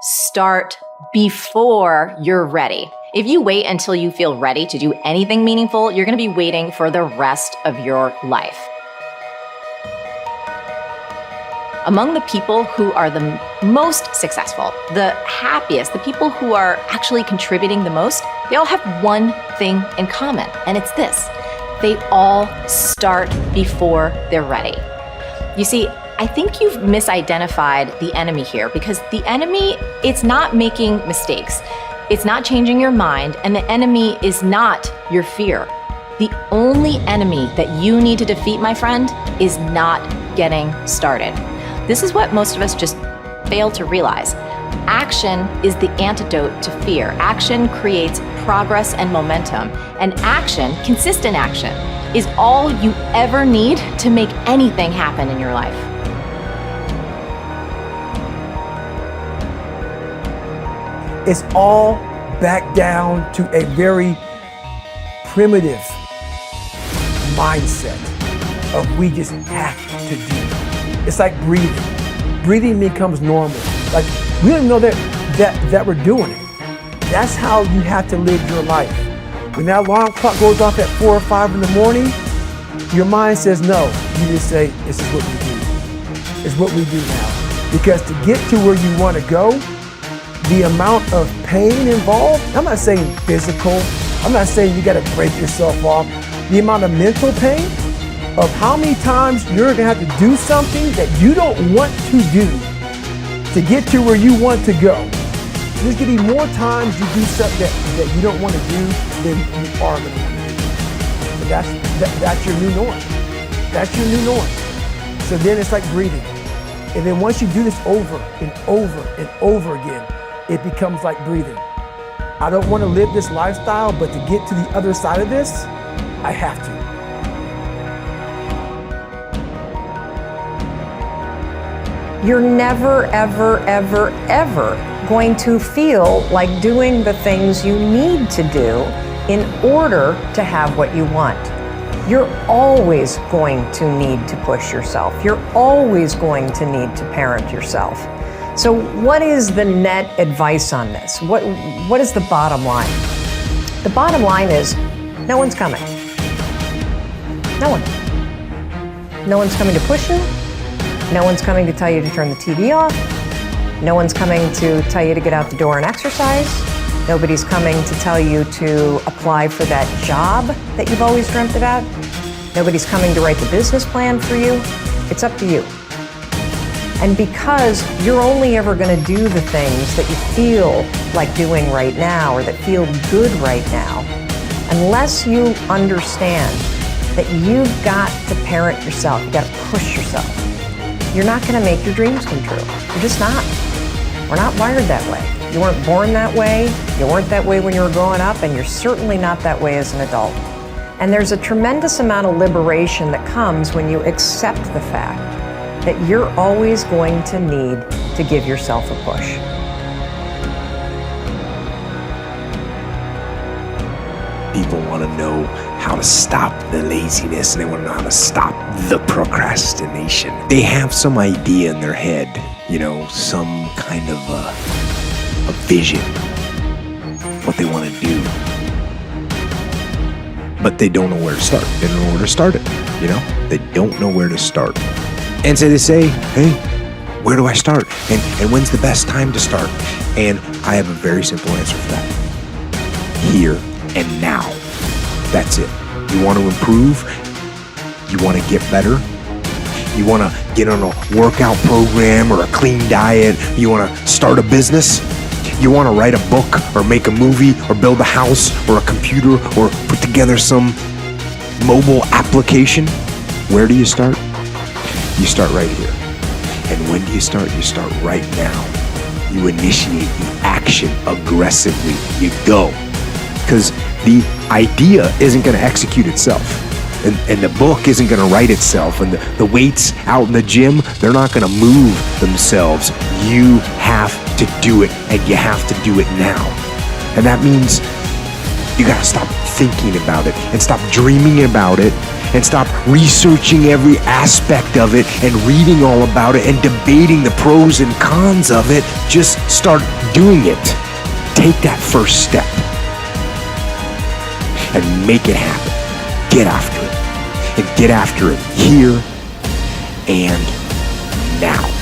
start before you're ready. If you wait until you feel ready to do anything meaningful, you're going to be waiting for the rest of your life. Among the people who are the most successful, the happiest, the people who are actually contributing the most, they all have one thing in common, and it's this. They all start before they're ready. You see, I think you've misidentified the enemy here, because the enemy, it's not making mistakes. It's not changing your mind, and the enemy is not your fear. The only enemy that you need to defeat, my friend, is not getting started. This is what most of us just fail to realize. Action is the antidote to fear. Action creates progress and momentum. And action, consistent action, is all you ever need to make anything happen in your life. It's all back down to a very primitive mindset of we just have to do it. It's like breathing. Breathing becomes normal. Like we don't know that we're doing it. That's how you have to live your life. When that alarm clock goes off at 4 or 5 in the morning, your mind says no. You just say, this is what we do. It's what we do now. Because to get to where you want to go, the amount of pain involved, I'm not saying physical, I'm not saying you got to break yourself off. The amount of mental pain of how many times you're going to have to do something that you don't want to do to get to where you want to go. There's going to be more times you do something that you don't want to do than you are going to do. And that's your new norm. That's your new norm. So then it's like breathing. And then once you do this over and over and over again, it becomes like breathing. I don't want to live this lifestyle, but to get to the other side of this, I have to. You're never, ever, ever, ever going to feel like doing the things you need to do in order to have what you want. You're always going to need to push yourself. You're always going to need to parent yourself. So what is the net advice on this? What is the bottom line? The bottom line is no one's coming. No one. No one's coming to push you. No one's coming to tell you to turn the TV off. No one's coming to tell you to get out the door and exercise. Nobody's coming to tell you to apply for that job that you've always dreamt about. Nobody's coming to write the business plan for you. It's up to you. And because you're only ever going to do the things that you feel like doing right now or that feel good right now, unless you understand that you've got to parent yourself, you've got to push yourself, you're not going to make your dreams come true. You're just not. We're not wired that way. You weren't born that way. You weren't that way when you were growing up, and you're certainly not that way as an adult. And there's a tremendous amount of liberation that comes when you accept the fact that you're always going to need to give yourself a push. People want to know how to stop the laziness, and they want to know how to stop the procrastination. They have some idea in their head, some kind of a vision, what they want to do. But they don't know where to start. They don't know where to start it, They don't know where to start. And so they say, hey, where do I start? And when's the best time to start? And I have a very simple answer for that. Here and now. That's it. You want to improve? You want to get better? You want to get on a workout program or a clean diet? You want to start a business? You want to write a book or make a movie or build a house or a computer or put together some mobile application? Where do you start? You start right here. And when do you start? You start right now. You initiate the action aggressively. You go. Because the idea isn't going to execute itself. And the book isn't going to write itself. And the weights out in the gym, they're not going to move themselves. You have to do it, and you have to do it now. And that means you got to stop thinking about it and stop dreaming about it and stop researching every aspect of it and reading all about it and debating the pros and cons of it. Just start doing it. Take that first step and make it happen. Get after it. And get after it here and now.